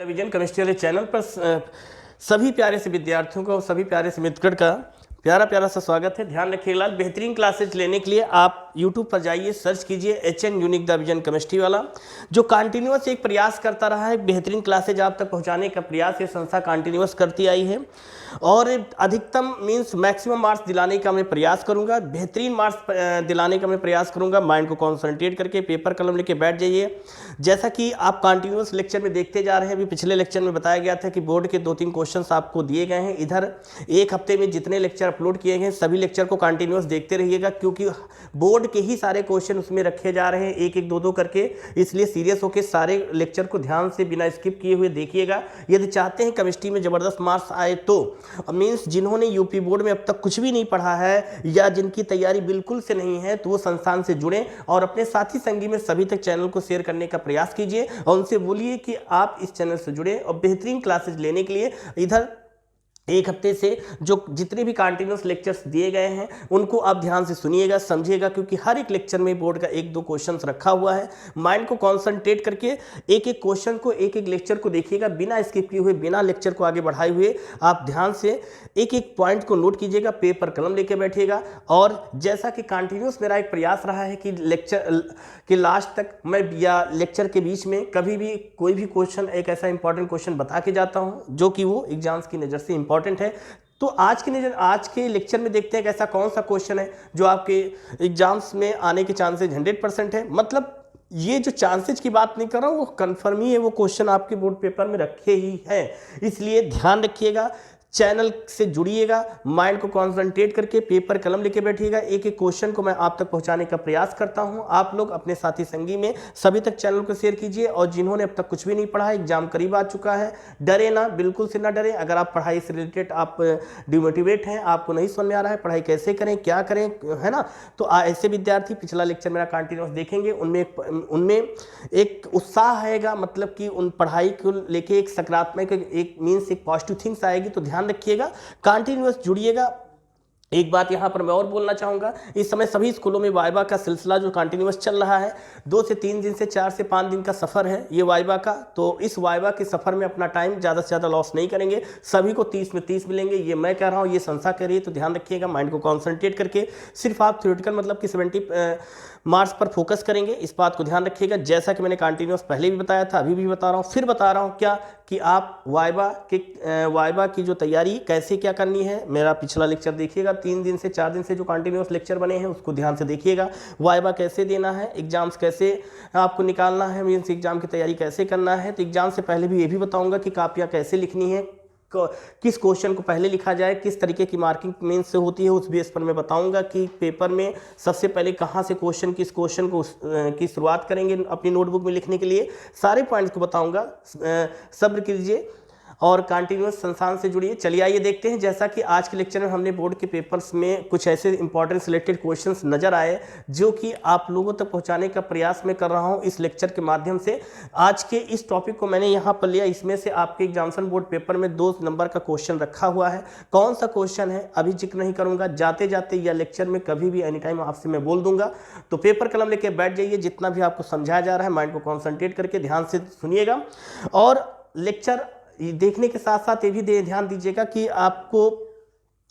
Vision chemistry वाले channel पर सभी प्यारे से विद्यार्थियों का और सभी प्यारे से मित्रगण का प्यारा सा स्वागत है। ध्यान रखिएगा, बेहतरीन क्लासेज लेने के लिए आप YouTube पर जाइए, सर्च कीजिए HN unique the vision chemistry वाला, जो कंटिन्यूअस एक प्रयास करता रहा है। बेहतरीन क्लासेज आप तक पहुंचाने का प्रयास ये संस्था कंटिन्यूअस करती आई है और अधिकतम मीन्स मैक्सिमम मार्क्स दिलाने का मैं प्रयास करूंगा, बेहतरीन मार्क्स दिलाने का मैं प्रयास करूंगा। माइंड को कॉन्सेंट्रेट करके पेपर कलम लेके बैठ जाइए। जैसा कि आप कंटिन्यूअस लेक्चर में देखते जा रहे हैं, अभी पिछले लेक्चर में बताया गया था कि बोर्ड के 2-3 क्वेश्चंस आपको दिए गए हैं। इधर एक हफ्ते में जितने लेक्चर अपलोड किए गए सभी लेक्चर को कंटिन्यूअस देखते रहिएगा, क्योंकि बोर्ड के ही सारे क्वेश्चन उसमें रखे जा रहे हैं, एक एक दो करके। इसलिए सीरियस होकर सारे लेक्चर को ध्यान से बिना स्किप किए हुए देखिएगा। यदि चाहते हैं केमिस्ट्री में जबरदस्त मार्क्स आए तो मीन्स जिन्होंने यूपी बोर्ड में अब तक कुछ भी नहीं पढ़ा है या जिनकी तैयारी बिल्कुल से नहीं है, तो वो संस्थान से जुड़ें और अपने साथी संगी में सभी तक चैनल को शेयर करने का प्रयास कीजिए और उनसे बोलिए कि आप इस चैनल से जुड़े और बेहतरीन क्लासेज लेने के लिए इधर एक हफ्ते से जो जितने भी कंटिन्यूअस लेक्चर्स दिए गए हैं उनको आप ध्यान से सुनिएगा, समझिएगा, क्योंकि हर एक लेक्चर में बोर्ड का 1-2 क्वेश्चंस रखा हुआ है। माइंड को कंसंट्रेट करके एक एक क्वेश्चन को, एक एक लेक्चर को देखिएगा, बिना स्किप किए हुए, बिना लेक्चर को आगे बढ़ाए हुए आप ध्यान से एक एक पॉइंट को नोट कीजिएगा, पेपर कलम लेके बैठिएगा। और जैसा कि कंटिन्यूअस मेरा एक प्रयास रहा है कि लेक्चर के लास्ट तक मैं या लेक्चर के बीच में कभी भी कोई भी क्वेश्चन, एक ऐसा इंपॉर्टेंट क्वेश्चन बता के जाता हूं जो कि वो एग्जाम्स की नज़र से इंपॉर्टेंट है। तो आज के लेक्चर में देखते हैं कि ऐसा कौन सा क्वेश्चन है जो आपके एग्जाम्स में आने के चांसेस 100% है। मतलब ये जो चांसेस की बात नहीं कर रहा हूँ, वो कन्फर्म ही है, वो क्वेश्चन आपके बोर्ड पेपर में रखे ही हैं। इसलिए ध्यान रखिएगा, चैनल से जुड़िएगा, माइंड को कंसंट्रेट करके पेपर कलम लेके बैठिएगा। एक एक क्वेश्चन को मैं आप तक पहुंचाने का प्रयास करता हूं। आप लोग अपने साथी संगी में सभी तक चैनल को शेयर कीजिए। और जिन्होंने अब तक कुछ भी नहीं पढ़ा है, एग्जाम करीब आ चुका है, डरे ना, बिल्कुल से ना डरे। अगर आप पढ़ाई से रिलेटेड आप डिमोटिवेट हैं, आपको नहीं समझ में आ रहा है पढ़ाई कैसे करें, क्या करें, है ना, तो ऐसे विद्यार्थी पिछला लेक्चर मेरा कंटिन्यूअस देखेंगे, उनमें एक उत्साह आएगा, मतलब कि उन पढ़ाई को लेके एक सकारात्मक, एक मीन्स एक पॉजिटिव थिंग्स आएगी। तो ध्यान रखिएगा, कंटिन्यूअस जुड़िएगा। एक बात यहां पर मैं और बोलना चाहूंगा, इस समय सभी स्कूलों में वाइवा का सिलसिला जो कंटिन्यूअस चल रहा है, 2 से 3 दिन से 4 से 5 दिन का सफर है ये वाइवा का। तो इस वाइवा के सफर में अपना टाइम ज़्यादा से ज़्यादा लॉस नहीं करेंगे। सभी को 30 में 30 मिलेंगे, ये मैं कह रहा हूँ, ये संस्था कह रही है। तो ध्यान रखिएगा, माइंड को कॉन्सेंट्रेट करके सिर्फ आप थ्योरेटिकल मतलब कि 70 मार्क्स पर फोकस करेंगे, इस बात को ध्यान रखिएगा। जैसा कि मैंने कंटिन्यूअस पहले भी बताया था, अभी भी बता रहा हूँ, फिर बता रहा हूँ क्या कि आप वाइवा की जो तैयारी कैसे क्या करनी है, मेरा पिछला लेक्चर देखिएगा। 3 दिन से 4 दिन से जो कंटिन्यूअस लेक्चर बने हैं उसको ध्यान से देखिएगा। वाइवा कैसे देना है, एग्जाम्स कैसे आपको निकालना है, मीन्स एग्जाम की तैयारी कैसे करना है। तो एग्जाम से पहले भी ये भी बताऊंगा कि कापियाँ कैसे लिखनी है, किस क्वेश्चन को पहले लिखा जाए, किस तरीके की मार्किंग मीन्स से होती है, उस बेस पर मैं बताऊंगा कि पेपर में सबसे पहले कहाँ से क्वेश्चन, किस क्वेश्चन को की शुरुआत करेंगे अपनी नोटबुक में लिखने के लिए। सारे पॉइंट्स को बताऊंगा, सब्र कीजिए और कंटिन्यूअस संस्थान से जुड़िए। चलिए आइए देखते हैं। जैसा कि आज के लेक्चर में हमने बोर्ड के पेपर्स में कुछ ऐसे इंपॉर्टेंट सिलेक्टेड क्वेश्चंस नजर आए जो कि आप लोगों तक पहुंचाने का प्रयास मैं कर रहा हूं इस लेक्चर के माध्यम से। आज के इस टॉपिक को मैंने यहां पर लिया, इसमें से आपके एग्जामिनेशन बोर्ड पेपर में 2 नंबर का क्वेश्चन रखा हुआ है। कौन सा क्वेश्चन है अभी जिक्र नहीं करूंगा, जाते जाते या लेक्चर में कभी भी एनी टाइम आपसे मैं बोल दूंगा। तो पेपर कलम लेके बैठ जाइए, जितना भी आपको समझाया जा रहा है माइंड को कॉन्सेंट्रेट करके ध्यान से सुनिएगा। और लेक्चर देखने के साथ साथ ये भी ध्यान दीजिएगा कि आपको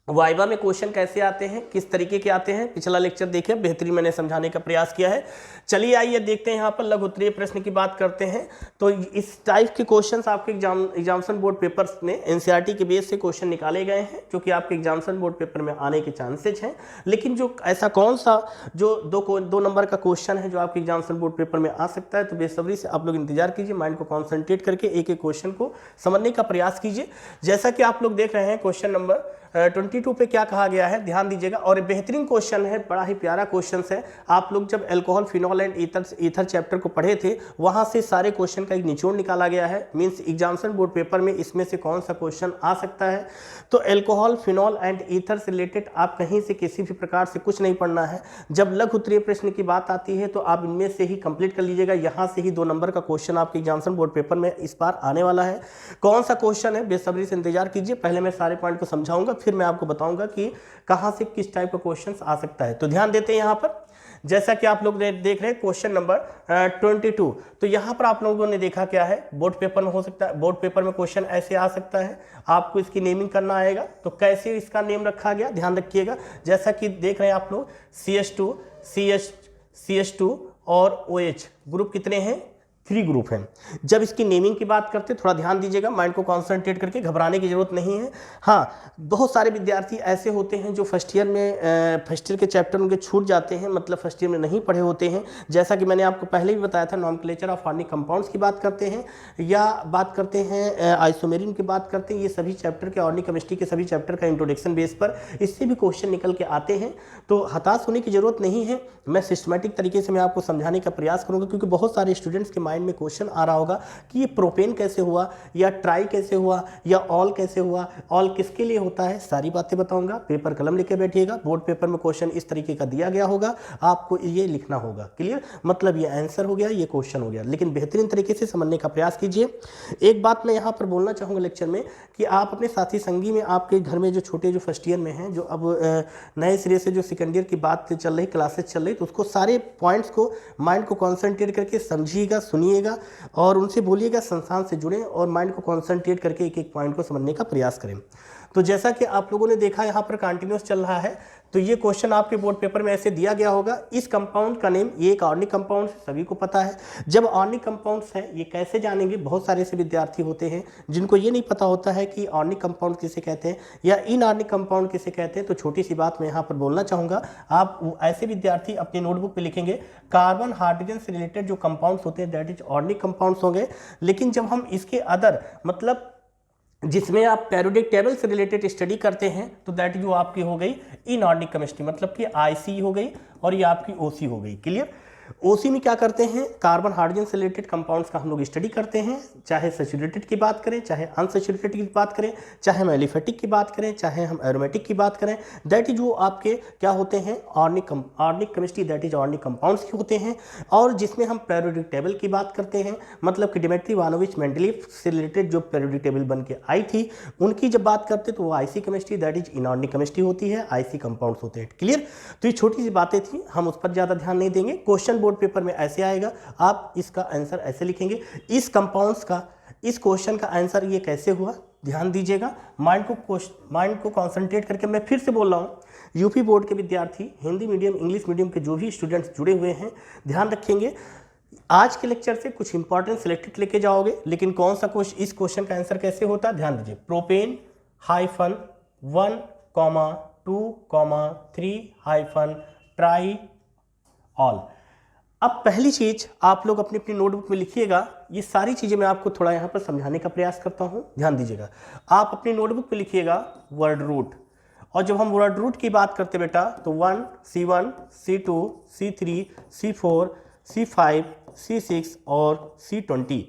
वाइवा में क्वेश्चन कैसे आते हैं, किस तरीके के आते हैं। पिछला लेक्चर देखे, बेहतरीन मैंने समझाने का प्रयास किया है। चलिए आइए देखते हैं, यहाँ पर लघु उत्तरीय प्रश्न की बात करते हैं। तो इस टाइप के क्वेश्चंस आपके एग्जामिनेशन बोर्ड पेपर्स में एनसीईआरटी के बेस से क्वेश्चन निकाले गए हैं जो कि आपके एग्जामिनेशन बोर्ड पेपर में आने के चांसेज हैं। लेकिन जो ऐसा कौन सा जो 2 नंबर का क्वेश्चन है जो आपके एग्जामिनेशन बोर्ड पेपर में आ सकता है, तो बेसब्री से आप लोग इंतजार कीजिए, माइंड को कॉन्सेंट्रेट करके एक एक क्वेश्चन को समझने का प्रयास कीजिए। जैसा कि आप लोग देख रहे हैं क्वेश्चन नंबर 22 पे क्या कहा गया है, ध्यान दीजिएगा। और बेहतरीन क्वेश्चन है, बड़ा ही प्यारा क्वेश्चन है। आप लोग जब alcohol, phenol and ether chapter को पढ़े थे, वहां से सारे क्वेश्चन का एक निचोड़ निकाला गया है। मींस एग्जामिनेशन बोर्ड पेपर में इसमें से कौन सा क्वेश्चन आ सकता है। तो अल्कोहल, फिनॉल एंड ईथर से रिलेटेड आप कहीं से किसी भी प्रकार से कुछ नहीं पढ़ना है। जब लघु उत्तरीय प्रश्न की बात आती है तो आप इनमें से ही कंप्लीट कर लीजिएगा। यहाँ से ही 2 नंबर का क्वेश्चन आपके एग्जामिनेशन बोर्ड पेपर में इस बार आने वाला है। कौन सा क्वेश्चन है, बेसब्री से इंतजार कीजिए। पहले मैं सारे पॉइंट को समझाऊंगा, फिर मैं आपको बताऊंगा कि कहां से किस टाइप का क्वेश्चन आ सकता है। तो ध्यान देते हैं यहाँ पर। जैसा कि आप लोग देख रहे हैं क्वेश्चन नंबर 22। तो यहाँ पर आप लोगों ने देखा क्या है, बोर्ड पेपर में हो सकता है, बोर्ड पेपर में क्वेश्चन ऐसे आ सकता है, आपको इसकी नेमिंग करना आएगा। तो कैसे इसका नेम रखा गया ध्यान रखिएगा। जैसा कि देख रहे हैं आप लोग CH2, CH2 और OH ग्रुप कितने हैं, 3 ग्रुप हैं। जब इसकी नेमिंग की बात करते हैं थोड़ा ध्यान दीजिएगा, माइंड को कॉन्सेंट्रेट करके, घबराने की जरूरत नहीं है। हाँ, बहुत सारे विद्यार्थी ऐसे होते हैं जो फर्स्ट ईयर के चैप्टर उनके छूट जाते हैं, मतलब फर्स्ट ईयर में नहीं पढ़े होते हैं। जैसा कि मैंने आपको पहले भी बताया था, नॉमेनक्लेचर ऑफ ऑर्गेनिक कंपाउंड्स की बात करते हैं या बात करते हैं आइसोमेरिन की बात करते हैं, ये सभी चैप्टर के, ऑर्गेनिक केमिस्ट्री के सभी चैप्टर का इंट्रोडक्शन बेस पर इससे भी क्वेश्चन निकल के आते हैं। तो हताश होने की जरूरत नहीं है, मैं सिस्टमेटिक तरीके से मैं आपको समझाने का प्रयास करूंगा, क्योंकि बहुत सारे स्टूडेंट्स के माइंड में क्वेश्चन आ रहा होगा कि ये प्रोपेन कैसे हुआ, या ट्राई कैसे हुआ, या ऑल कैसे हुआ, ऑल किसके लिए होता है, सारी बातें बताऊंगा। पेपर कलम लेके बैठिएगा, बोर्ड पेपर में क्वेश्चन इस तरीके का दिया गया होगा, आपको ये लिखना होगा। क्लियर, मतलब ये आंसर हो गया, ये क्वेश्चन हो गया, लेकिन बेहतरीन तरीके से समझने का प्रयास कीजिए। एक बात मैं यहाँ पर बोलना चाहूँगा लेक्चर में कि आप अपने साथी संगी में, आपके घर में जो छोटे, जो फर्स्ट ईयर में हैं, जो अब नए सिरे से जो सेकेंड ईयर की बात चल रही, क्लासेस चल रही, तो उसको सारे पॉइंट्स को, माइंड को कॉन्सेंट्रेट करके समझिएगा, सुनिएगा और उनसे बोलिएगा संस्थान से जुड़ें, और माइंड को कॉन्सेंट्रेट करके एक एक पॉइंट को समझने का प्रयास करें। तो जैसा कि आप लोगों ने देखा यहाँ पर कंटिन्यूस चल रहा है, तो ये क्वेश्चन आपके बोर्ड पेपर में ऐसे दिया गया होगा। इस कंपाउंड का नेम, ये एक ऑर्गेनिक कंपाउंड है, सभी को पता है। जब ऑर्गेनिक कंपाउंड्स है, ये कैसे जानेंगे, बहुत सारे ऐसे विद्यार्थी होते हैं जिनको ये नहीं पता होता है कि ऑर्गेनिक कंपाउंड किसे कहते हैं या इनऑर्गेनिक कंपाउंड किसे कहते हैं। तो छोटी सी बात मैं यहाँ पर बोलना चाहूँगा, आप ऐसे विद्यार्थी अपने नोटबुक पर लिखेंगे कार्बन हाइड्रोजन से रिलेटेड जो कंपाउंड्स होते हैं दैट इज ऑर्गेनिक कंपाउंड्स होंगे। लेकिन जब हम इसके अदर, मतलब जिसमें आप पेरियोडिक टेबल से रिलेटेड स्टडी करते हैं, तो दैट जो आपकी हो गई इनऑर्गेनिक केमिस्ट्री, मतलब कि IC हो गई और ये आपकी OC हो गई। क्लियर, OC में क्या करते हैं, कार्बन हाइड्रोजन से रिलेटेड कंपाउंड्स का हम लोग स्टडी करते हैं, चाहे सैचुरेटेड की बात करें, चाहे अनसैचुरेटेड की बात करें, चाहे हम एलिफेटिक की बात करें, चाहे हम एरोमेटिक की बात करें, दैट इज जो आपके क्या होते हैं, organic chemistry, that is organic compounds की होते हैं। और जिसमें हम पेरियोडिक टेबल की बात करते हैं, मतलब कि डिमित्री इवानोविच मेंडलीव से रिलेटेड जो पेरियोडिक टेबल बन के आई थी, उनकी जब बात करते तो वो IC chemistry, that is inorganic chemistry होती है, IC कंपाउंड्स होते हैं। क्लियर, तो ये छोटी सी बातें थी, हम उस पर ज़्यादा ध्यान नहीं देंगे। क्वेश्चन बोर्ड पेपर में ऐसे आएगा, आप इसका आंसर ऐसे लिखेंगे। इस कंपाउंड्स का, इस क्वेश्चन का आंसर ये कैसे हुआ, ध्यान दीजिएगा, माइंड को कंसंट्रेट करके। मैं फिर से बोल रहा हूँ, यूपी बोर्ड के विद्यार्थी, हिंदी मीडियम, इंग्लिश मीडियम के जो भी स्टूडेंट्स जुड़े हुए हैं, ध्यान रखेंगे, आज के लेक्चर से कुछ इंपॉर्टेंट सिलेक्टेड लेके जाओगे, लेकिन कौन सा क्वेश्चन, इस क्वेश्चन का आंसर कैसे होता है ध्यान दीजिए। Propane -1,2,3 try all. अब पहली चीज आप लोग अपनी अपनी नोटबुक में लिखिएगा, ये सारी चीजें मैं आपको थोड़ा यहाँ पर समझाने का प्रयास करता हूँ, ध्यान दीजिएगा। आप अपनी नोटबुक पे लिखिएगा वर्ड रूट, और जब हम वर्ड रूट की बात करते बेटा, तो 1, C1, C2, C3, C4, C5, C6 और C20,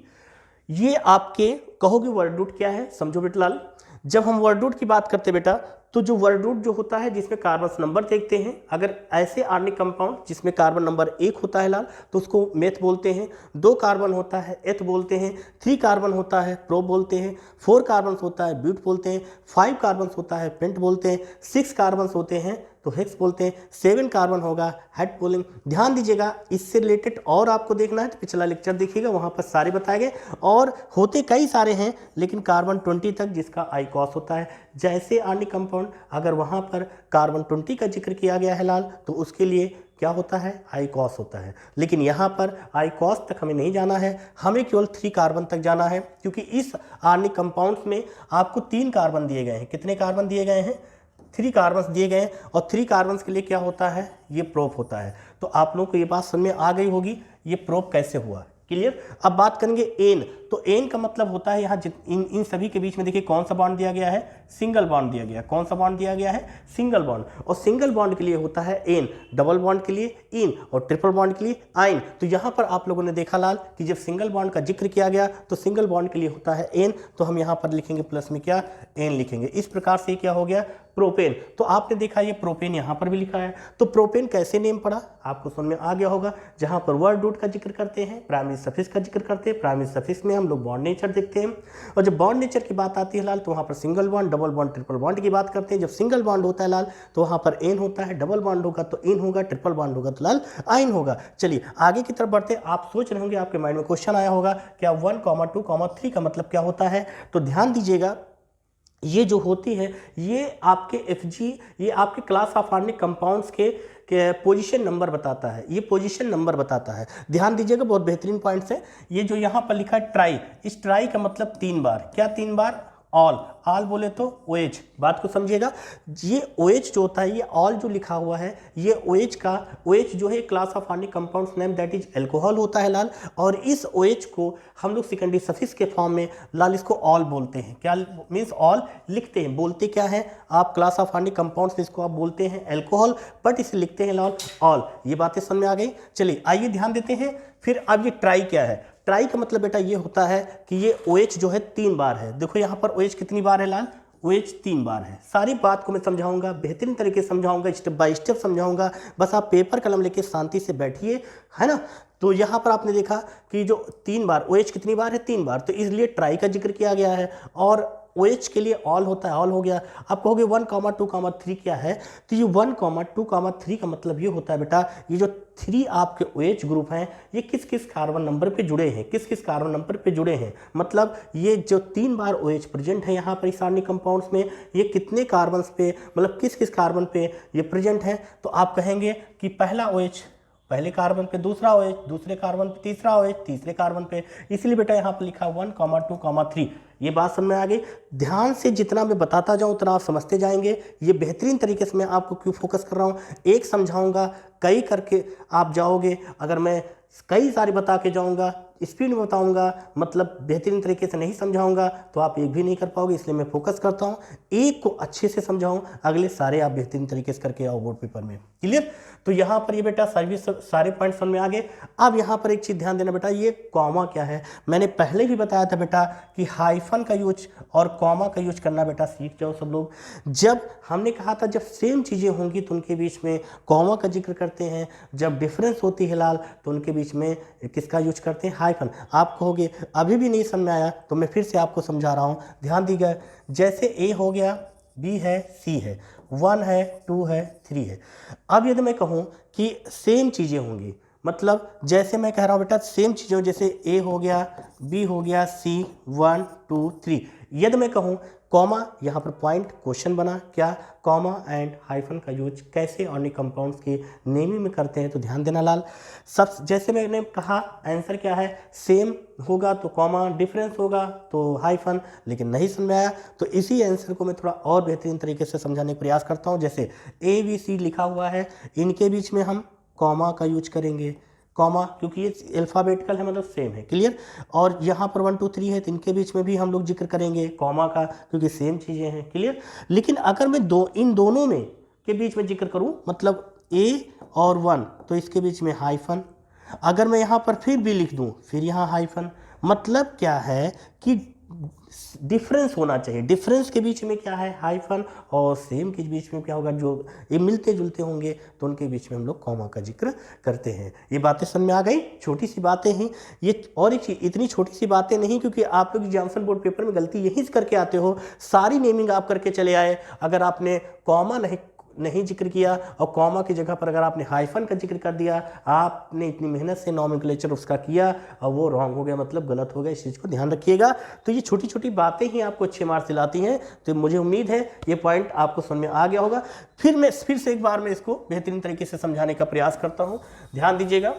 ये आपके कहोगे वर्ड रूट क्या है, समझो बेटलाल। जब हम वर्ड रूट की बात करते बेटा, तो जो वर्ड रूट जो होता है जिसमें कार्बन नंबर देखते हैं, अगर ऐसे ऑर्गेनिक कंपाउंड जिसमें कार्बन नंबर 1 होता है लाल, तो उसको मेथ बोलते हैं, 2 कार्बन होता है एथ बोलते हैं, 3 कार्बन होता है प्रोप बोलते हैं, 4 कार्बन होता है ब्यूट बोलते हैं, 5 कार्बन होता है पेंट बोलते हैं, 6 कार्बन होते हैं तो हेक्स बोलते हैं, 7 कार्बन होगा हेड पोलिंग। ध्यान दीजिएगा, इससे रिलेटेड और आपको देखना है तो पिछला लेक्चर देखिएगा, वहाँ पर सारे बताए गए, और होते कई सारे हैं, लेकिन कार्बन 20 तक जिसका आईकॉस होता है। जैसे ऑर्गेनिक कंपाउंड अगर वहाँ पर कार्बन 20 का जिक्र किया गया है लाल, तो उसके लिए क्या होता है, आईकॉस होता है। लेकिन यहाँ पर आईकॉस तक हमें नहीं जाना है, हमें केवल 3 कार्बन तक जाना है, क्योंकि इस ऑर्गेनिक कंपाउंड्स में आपको 3 कार्बन दिए गए हैं। कितने कार्बन दिए गए हैं, 3 कार्बन्स दिए गए हैं, और 3 कार्बन्स के लिए क्या होता है, ये प्रोप होता है। तो आप लोगों को ये बात समझ में आ गई होगी, ये प्रोप कैसे हुआ। क्लियर। अब बात करेंगे एन, तो एन का मतलब होता है यहाँ इन सभी के बीच में देखिए कौन सा बॉन्ड दिया गया है, सिंगल बॉन्ड दिया गया। कौन सा बॉन्ड दिया गया है, सिंगल बॉन्ड। और सिंगल बॉन्ड के लिए होता है एन, डबल बॉन्ड के लिए इन, और ट्रिपल बॉन्ड के लिए आइन। तो यहाँ पर आप लोगों ने देखा लाल कि जब सिंगल बॉन्ड का जिक्र किया गया तो सिंगल बॉन्ड के लिए होता है एन, तो हम यहाँ पर लिखेंगे प्लस में क्या, एन लिखेंगे। इस प्रकार से क्या हो गया, प्रोपेन। तो आपने देखा ये प्रोपेन यहाँ पर भी लिखा है। तो प्रोपेन कैसे नेम पड़ा, आपको समझ में आ गया होगा। जहाँ पर वर्ड रूट का जिक्र करते हैं, प्राइमरी सफिक्स का जिक्र करते हैं, प्राइमरी सफिक्स में हम लोग बॉन्ड नेचर देखते हैं, और जब बॉन्ड नेचर की बात आती है लाल तो वहाँ पर single bond, double bond triple bond की बात करते हैं। जब सिंगल बॉन्ड होता है लाल तो वहाँ पर एन होता है, डबल बॉन्ड होगा तो इन होगा, ट्रिपल बॉन्ड होगा तो लाल आइन होगा। चलिए आगे की तरफ बढ़ते हैं। आप सोच रहे होंगे, आपके माइंड में क्वेश्चन आया होगा क्या 1, 2, 3 का मतलब क्या होता है। तो ध्यान दीजिएगा, ये जो होती है ये आपके Fg, ये आपके क्लास ऑफ ऑर्गेनिक कंपाउंड्स के पोजीशन नंबर बताता है, ये पोजीशन नंबर बताता है। ध्यान दीजिएगा, बहुत बेहतरीन पॉइंट्स है। ये जो यहाँ पर लिखा है ट्राई, इस ट्राई का मतलब 3 बार, क्या 3 बार, ऑल, ऑल बोले तो OH, बात को समझिएगा। ये OH जो होता है, ये ऑल जो लिखा हुआ है, ये OH का, OH जो है class of organic compounds name that is alcohol होता है लाल। और इस OH को हम लोग सेकेंडरी सफिक्स के फॉर्म में लाल इसको ऑल बोलते हैं। क्या मीन्स ऑल लिखते हैं, बोलते क्या है आप, क्लास ऑफ ऑर्गेनिक कंपाउंड्स इसको आप बोलते हैं अल्कोहल, बट इसे लिखते हैं लाल ऑल। ये बातें समझ में आ गई। चलिए आइए ध्यान देते हैं। फिर अब ये ट्राई क्या है। ट्राई का मतलब बेटा ये होता है कि ये OH जो है 3 बार है। देखो यहाँ पर OH कितनी बार है लाल, OH 3 बार है। सारी बात को मैं समझाऊंगा, बेहतरीन तरीके से समझाऊंगा, स्टेप बाय स्टेप समझाऊंगा। बस आप पेपर कलम लेके शांति से बैठिए, है ना। तो यहाँ पर आपने देखा कि जो 3 बार, OH कितनी बार है, 3 बार, तो इसलिए ट्राई का जिक्र किया गया है। और OH के लिए ऑल होता है, ऑल हो गया। आप कहोगे 1, 2, 3 क्या है, तो ये 1, 2, 3 का मतलब ये होता है बेटा, ये जो 3 आपके OH ग्रुप हैं ये किस किस कार्बन नंबर पे जुड़े हैं, किस किस कार्बन नंबर पे जुड़े हैं। मतलब ये जो 3 बार OH प्रेजेंट है यहाँ पर इस ऑर्गेनिक कंपाउंड्स में, ये कितने कार्बन पे, मतलब किस किस कार्बन पे ये प्रेजेंट है। तो आप कहेंगे कि पहला OH पहले कार्बन पे, दूसरा OH दूसरे कार्बन पे, तीसरा OH तीसरे कार्बन पे। इसलिए बेटा यहाँ पर लिखा 1, 2, 3। ये बात समझ में आ गई। ध्यान से जितना मैं बताता जाऊँ उतना आप समझते जाएंगे। ये बेहतरीन तरीके से मैं आपको क्यों फोकस कर रहा हूँ, एक समझाऊंगा, कई करके आप जाओगे। अगर मैं कई सारे बता के जाऊंगा, स्पीड में बताऊंगा, मतलब बेहतरीन तरीके से नहीं समझाऊंगा तो आप एक भी नहीं कर पाओगे। इसलिए मैं फोकस करता हूँ, एक को अच्छे से समझाऊं, अगले सारे आप बेहतरीन तरीके से करके आओ बोर्ड पेपर में। क्लियर। तो यहाँ पर ये बेटा सारे पॉइंट समझ में आ गए। अब यहाँ पर एक चीज़ ध्यान देना बेटा, ये कॉमा क्या है। मैंने पहले भी बताया था बेटा कि हाइफन का यूज और कॉमा का यूज करना बेटा सीख जाओ सब लोग। जब हमने कहा था जब सेम चीज़ें होंगी तो उनके बीच में कॉमा का जिक्र करते हैं, जब डिफरेंस होती है लाल तो उनके बीच में किसका यूज करते हैं, हाइफन। आप कहोगे अभी भी नहीं समझ में आया तो मैं फिर से आपको समझा रहा हूँ, ध्यान दीजिएगा। जैसे A हो गया, B है, C है, 1 है, 2 है, 3 है। अब यदि मैं कहूँ कि सेम चीज़ें होंगी, मतलब जैसे मैं कह रहा हूँ बेटा सेम चीज़ों, जैसे A हो गया, B हो गया, C, 1, 2, 3। यदि मैं कहूँ कॉमा, यहाँ पर पॉइंट क्वेश्चन बना क्या, कॉमा एंड हाइफन का यूज कैसे ऑर्गेनिक कंपाउंड्स की नेमिंग में करते हैं। तो ध्यान देना लाल, सब जैसे मैंने कहा आंसर क्या है, सेम होगा तो कॉमा, डिफरेंस होगा तो हाइफन। लेकिन नहीं समझ में आया तो इसी आंसर को मैं थोड़ा और बेहतरीन तरीके से समझाने का प्रयास करता हूँ। जैसे ABC लिखा हुआ है, इनके बीच में हम कॉमा का यूज करेंगे, कॉमा क्योंकि ये अल्फ़ाबेटिकल है, मतलब सेम है। क्लियर। और यहाँ पर 1, 2, 3 है तो इनके बीच में भी हम लोग जिक्र करेंगे कॉमा का, क्योंकि सेम चीज़ें हैं। क्लियर। लेकिन अगर मैं इन दोनों में के बीच में जिक्र करूँ, मतलब A और 1, तो इसके बीच में हाइफन। अगर मैं यहाँ पर फिर B लिख दूँ, फिर यहाँ हाइफन। मतलब क्या है कि डिफरेंस होना चाहिए, डिफरेंस के बीच में क्या है, हाइफन, और सेम के बीच में क्या होगा, जो ये मिलते जुलते होंगे तो उनके बीच में हम लोग कॉमा का जिक्र करते हैं। ये बातें समझ में आ गई, छोटी सी बातें हैं ये। और एक चीज़, इतनी छोटी सी बातें नहीं, क्योंकि आप लोग एग्जाम्पल बोर्ड पेपर में गलती यही करके आते हो, सारी नेमिंग आप करके चले आए। अगर आपने कॉमा नहीं जिक्र किया और कॉमा की जगह पर अगर आपने हाइफन का जिक्र कर दिया, आपने इतनी मेहनत से नॉमेनक्लेचर उसका किया और वो रॉन्ग हो गया, मतलब गलत हो गया। इस चीज़ को ध्यान रखिएगा। तो ये छोटी छोटी बातें ही आपको अच्छे मार्क्स दिलाती हैं। तो मुझे उम्मीद है ये पॉइंट आपको समझ में आ गया होगा। फिर से एक बार मैं इसको बेहतरीन तरीके से समझाने का प्रयास करता हूँ, ध्यान दीजिएगा।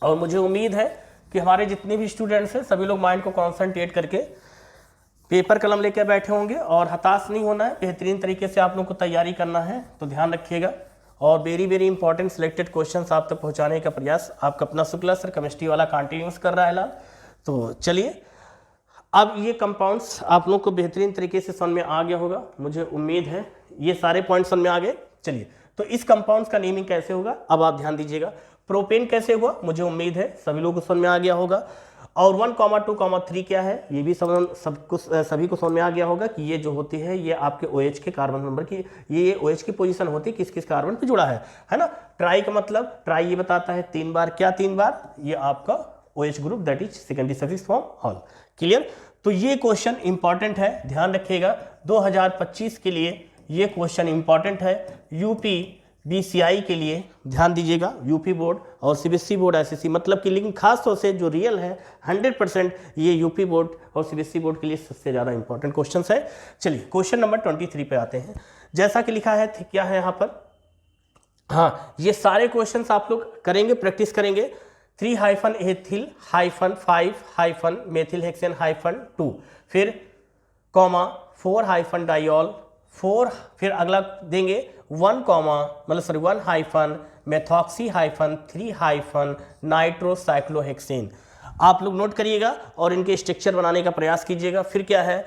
और मुझे उम्मीद है कि हमारे जितने भी स्टूडेंट्स हैं सभी लोग माइंड को कॉन्सेंट्रेट करके पेपर कलम लेकर बैठे होंगे और हताश नहीं होना है, बेहतरीन तरीके से आप लोग को तैयारी करना है। तो ध्यान रखिएगा और very very important selected questions आप तक पहुंचाने का प्रयास आपका अपना शुक्ला सर केमिस्ट्री वाला कंटिन्यूस कर रहा है लाल। तो चलिए, अब ये कंपाउंड्स आप लोग को बेहतरीन तरीके से समझ में आ गया होगा, मुझे उम्मीद है ये सारे पॉइंट समझ में आ गए। चलिए, तो इस कंपाउंड्स का नेमिंग कैसे होगा अब आप ध्यान दीजिएगा। प्रोपेन कैसे हुआ, मुझे उम्मीद है सभी लोगों को समझ में आ गया होगा। और 1, 2, 3 क्या है, ये भी सभी को समझ में आ गया होगा कि ये जो होती है ये आपके OH के कार्बन नंबर की, ये OH की पोजीशन होती है किस किस कार्बन पे जुड़ा है ना। ट्राई का मतलब, ट्राई ये बताता है 3 बार, क्या 3 बार, ये आपका OH group that is secondary suffix form all. Clear. तो ये क्वेश्चन इंपॉर्टेंट है, ध्यान रखिएगा 2025 के लिए ये क्वेश्चन इंपॉर्टेंट है। यूपी बीसीआई के लिए ध्यान दीजिएगा, यूपी बोर्ड और सीबीएसई बोर्ड एसएससी, मतलब कि लेकिन खास तौर से जो रियल है 100% ये यूपी बोर्ड और सीबीएसई बोर्ड के लिए सबसे ज़्यादा इंपॉर्टेंट क्वेश्चन है। चलिए क्वेश्चन नंबर 23 पे आते हैं। जैसा कि लिखा है क्या है यहाँ पर, हाँ ये सारे क्वेश्चंस आप लोग करेंगे, प्रैक्टिस करेंगे। 3-एथिल-5-मेथिल हेक्सेन-2, फिर कॉमा 4-डाइऑल 4, फिर अगला देंगे 1 मेथॉक्सी-3-नाइट्रोसाइक्लोहेक्सेन। आप लोग नोट करिएगा और इनके स्ट्रक्चर बनाने का प्रयास कीजिएगा। फिर क्या है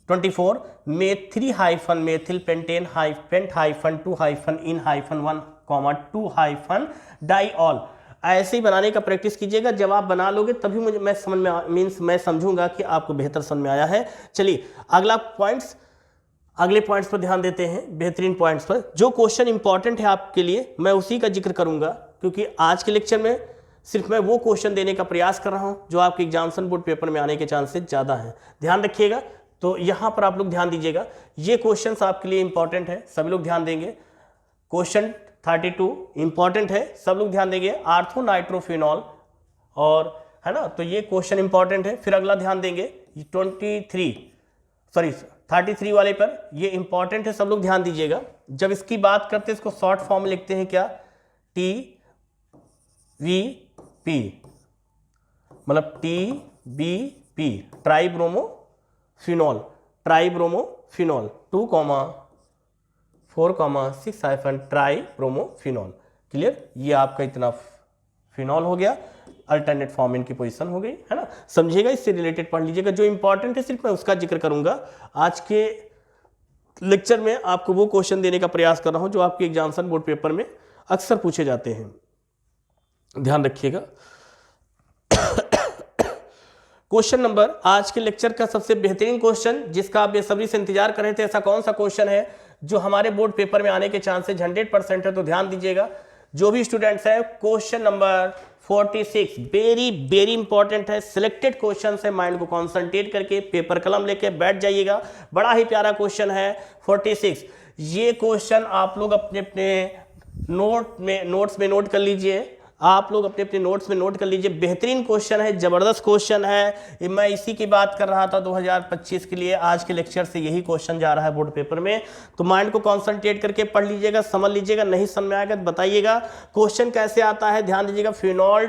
24 में 3-पेंट-2-इन-1, 2-डाइऑल। ऐसे ही बनाने का प्रैक्टिस कीजिएगा। जब आप बना लोगे तभी मुझे मैं समझ में मैं समझूंगा कि आपको बेहतर समझ में आया है। चलिए अगले पॉइंट्स पर ध्यान देते हैं, बेहतरीन पॉइंट्स पर। जो क्वेश्चन इंपॉर्टेंट है आपके लिए मैं उसी का जिक्र करूंगा, क्योंकि आज के लेक्चर में सिर्फ मैं वो क्वेश्चन देने का प्रयास कर रहा हूं जो आपके एग्जामिनेशन बोर्ड पेपर में आने के चांसेस ज़्यादा हैं। ध्यान रखिएगा, तो यहाँ पर आप लोग ध्यान दीजिएगा, ये क्वेश्चन आपके लिए इंपॉर्टेंट है, सभी लोग ध्यान देंगे। क्वेश्चन 32 इंपॉर्टेंट है, सब लोग ध्यान देंगे। आर्थोनाइट्रोफिनॉल और है ना, तो ये क्वेश्चन इंपॉर्टेंट है। फिर अगला ध्यान देंगे 33 वाले पर, ये इंपॉर्टेंट है, सब लोग ध्यान दीजिएगा। जब इसकी बात करते हैं इसको शॉर्ट फॉर्म में लिखते हैं क्या, TVP, मतलब TBP, ट्राइब्रोमोफिनॉल 2,4,6-ट्राइब्रोमोफिनॉल। क्लियर, ये आपका इतना फिनॉल हो गया, अल्टरनेट फॉर्म इनकी पोजीशन हो गई, है ना। समझिएगा, इससे रिलेटेड पढ़ लीजिएगा। जो इंपॉर्टेंट है सिर्फ मैं उसका जिक्र करूंगा। आज के लेक्चर में आपको वो क्वेश्चन देने का प्रयास कर रहा हूं जो आपके एग्जामिनेशन बोर्ड पेपर में अक्सर पूछे जाते हैं, ध्यान रखिएगा। क्वेश्चन नंबर आज के लेक्चर का सबसे बेहतरीन क्वेश्चन, जिसका आप बेसब्री से इंतजार कर रहे थे, ऐसा कौन सा क्वेश्चन है जो हमारे बोर्ड पेपर में आने के चांसेस 100% है, तो ध्यान दीजिएगा जो भी स्टूडेंट्स है। क्वेश्चन नंबर 46 वेरी इंपॉर्टेंट है, सिलेक्टेड क्वेश्चन है, माइंड को कॉन्सेंट्रेट करके पेपर कलम लेके बैठ जाइएगा। बड़ा ही प्यारा क्वेश्चन है 46। ये क्वेश्चन आप लोग अपने अपने नोट्स में नोट कर लीजिए, आप लोग अपने अपने नोट्स में नोट कर लीजिए। बेहतरीन क्वेश्चन है, जबरदस्त क्वेश्चन है। मैं इसी की बात कर रहा था 2025 के लिए। आज के लेक्चर से यही क्वेश्चन जा रहा है बोर्ड पेपर में, तो माइंड को कंसंट्रेट करके पढ़ लीजिएगा, समझ लीजिएगा। नहीं समझ में आएगा तो बताइएगा। क्वेश्चन कैसे आता है, ध्यान दीजिएगा। फिनॉल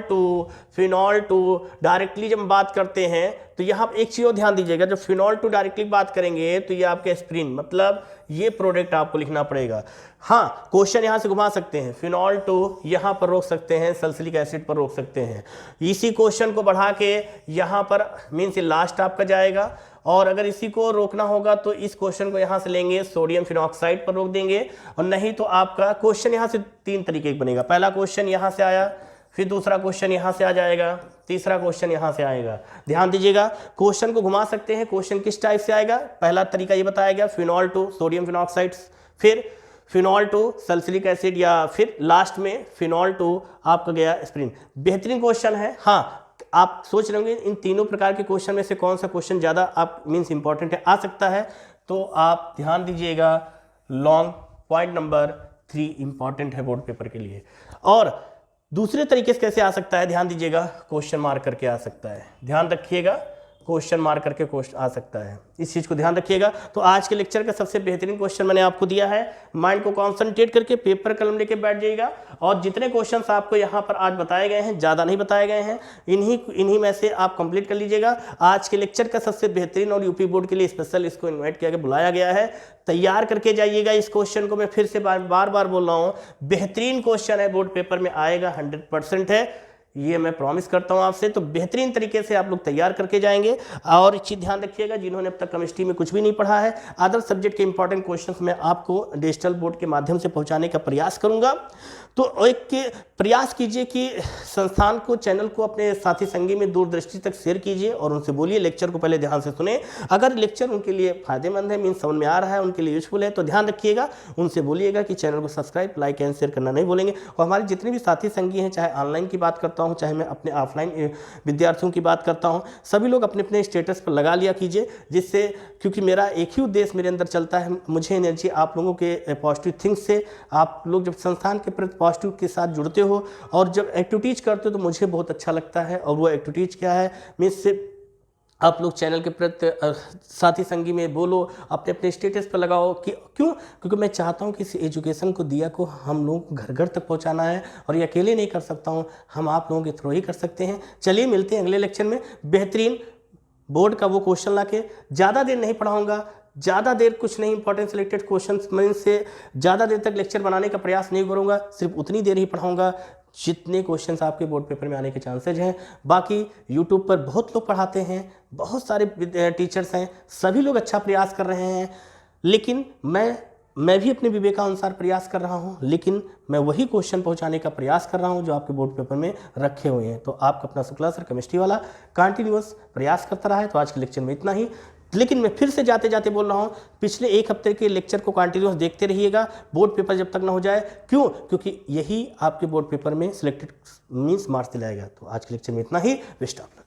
टू डायरेक्टली जब हम बात करते हैं तो यहाँ एक चीज और ध्यान दीजिएगा, जब फिनॉल टू डायरेक्टली बात करेंगे तो ये आपके एस्पिरिन, मतलब ये प्रोडक्ट आपको लिखना पड़ेगा। हाँ, क्वेश्चन यहाँ से घुमा सकते हैं, फिनॉल टू यहाँ पर रोक सकते हैं, सल्फ्यूरिक एसिड पर रोक सकते हैं। इसी क्वेश्चन को बढ़ा के यहाँ पर मीन्स लास्ट आपका जाएगा, और अगर इसी को रोकना होगा तो इस क्वेश्चन को यहाँ से लेंगे, सोडियम फिनॉक्साइड पर रोक देंगे। और नहीं तो आपका क्वेश्चन यहाँ से 3 तरीके का बनेगा। पहला क्वेश्चन यहाँ से आया, फिर दूसरा क्वेश्चन यहाँ से आ जाएगा, तीसरा क्वेश्चन यहाँ से आएगा। ध्यान दीजिएगा, क्वेश्चन को घुमा सकते हैं। क्वेश्चन किस टाइप से आएगा, पहला तरीका ये बताया गया, फिनॉल टू सोडियम फिनॉक्साइड, फिर फिनॉल टू सल्फ्यूरिक एसिड, या फिर लास्ट में फिनॉल टू आपका गया एस्पिरिन। बेहतरीन क्वेश्चन है। हाँ, आप सोच रहे होंगे इन तीनों प्रकार के क्वेश्चन में से कौन सा क्वेश्चन ज़्यादा आप मीन्स इंपॉर्टेंट है, आ सकता है, तो आप ध्यान दीजिएगा। लॉन्ग पॉइंट नंबर 3 इंपॉर्टेंट है बोर्ड पेपर के लिए। और दूसरे तरीके से कैसे आ सकता है, ध्यान दीजिएगा, क्वेश्चन मार्क करके आ सकता है। ध्यान रखिएगा, क्वेश्चन मार्क करके क्वेश्चन आ सकता है, इस चीज़ को ध्यान रखिएगा। तो आज के लेक्चर का सबसे बेहतरीन क्वेश्चन मैंने आपको दिया है। माइंड को कॉन्सेंट्रेट करके पेपर कलम लेके बैठ जाइएगा, और जितने क्वेश्चंस आपको यहाँ पर आज बताए गए हैं, ज़्यादा नहीं बताए गए हैं, इन्हीं में से आप कंप्लीट कर लीजिएगा। आज के लेक्चर का सबसे बेहतरीन, और यूपी बोर्ड के लिए स्पेशल इसको इन्वाइट किया गया, बुलाया गया है। तैयार करके जाइएगा इस क्वेश्चन को। मैं फिर से बार बार बोल रहा हूँ, बेहतरीन क्वेश्चन है, बोर्ड पेपर में आएगा, 100% है, ये मैं प्रॉमिस करता हूं आपसे। तो बेहतरीन तरीके से आप लोग तैयार करके जाएंगे। और एक चीज़ ध्यान रखिएगा, जिन्होंने अब तक केमिस्ट्री में कुछ भी नहीं पढ़ा है, अदर सब्जेक्ट के इंपॉर्टेंट क्वेश्चंस मैं आपको डिजिटल बोर्ड के माध्यम से पहुंचाने का प्रयास करूंगा। तो एक प्रयास कीजिए कि संस्थान को, चैनल को अपने साथी संगी में दूरदृष्टि तक शेयर कीजिए, और उनसे बोलिए लेक्चर को पहले ध्यान से सुने। अगर लेक्चर उनके लिए फायदेमंद है, मीन्स समझ में आ रहा है, उनके लिए यूजफुल है, तो ध्यान रखिएगा, उनसे बोलिएगा कि चैनल को सब्सक्राइब, लाइक एंड शेयर करना नहीं बोलेंगे। और हमारे जितने भी साथी संगी हैं, चाहे ऑनलाइन की बात करता करता हूँ, चाहे मैं अपने ऑफलाइन विद्यार्थियों की बात करता हूँ, सभी लोग अपने अपने स्टेटस पर लगा लिया कीजिए, जिससे क्योंकि मेरा एक ही उद्देश्य मेरे अंदर चलता है, मुझे एनर्जी आप लोगों के पॉजिटिव थिंग्स से, आप लोग जब संस्थान के प्रति पॉजिटिव के साथ जुड़ते हो और जब एक्टिविटीज़ करते हो तो मुझे बहुत अच्छा लगता है। और वो एक्टिविटीज़ क्या है, मैं इससे आप लोग चैनल के प्रति साथी संगी में बोलो, अपने अपने स्टेटस पर लगाओ कि क्यों, क्योंकि मैं चाहता हूं कि इस एजुकेशन को दिया को हम लोग घर घर तक पहुंचाना है और ये अकेले नहीं कर सकता हूं, हम आप लोगों के थ्रू ही कर सकते हैं। चलिए मिलते हैं अगले लेक्चर में बेहतरीन बोर्ड का वो क्वेश्चन लाके। ज़्यादा देर नहीं पढ़ाऊँगा, ज़्यादा देर कुछ नहीं, इंपॉर्टेंट सिलेक्टेड क्वेश्चन मैं से ज़्यादा देर तक लेक्चर बनाने का प्रयास नहीं करूँगा, सिर्फ उतनी देर ही पढ़ाऊँगा जितने क्वेश्चंस आपके बोर्ड पेपर में आने के चांसेज हैं। बाकी यूट्यूब पर बहुत लोग पढ़ाते हैं, बहुत सारे टीचर्स हैं, सभी लोग अच्छा प्रयास कर रहे हैं, लेकिन मैं भी अपने विवेकानुसार प्रयास कर रहा हूं, लेकिन मैं वही क्वेश्चन पहुंचाने का प्रयास कर रहा हूं जो आपके बोर्ड पेपर में रखे हुए हैं। तो आपका अपना शुक्ला सर केमिस्ट्री वाला कंटिन्यूअस प्रयास करता रहा है। तो आज के लेक्चर में इतना ही, लेकिन मैं फिर से जाते जाते बोल रहा हूँ, पिछले एक हफ्ते के लेक्चर को कंटिन्यूअस देखते रहिएगा, बोर्ड पेपर जब तक ना हो जाए। क्यों? क्योंकि यही आपके बोर्ड पेपर में सिलेक्टेड मीन्स मार्क्स दिलाएगा। तो आज के लेक्चर में इतना ही। Best of luck.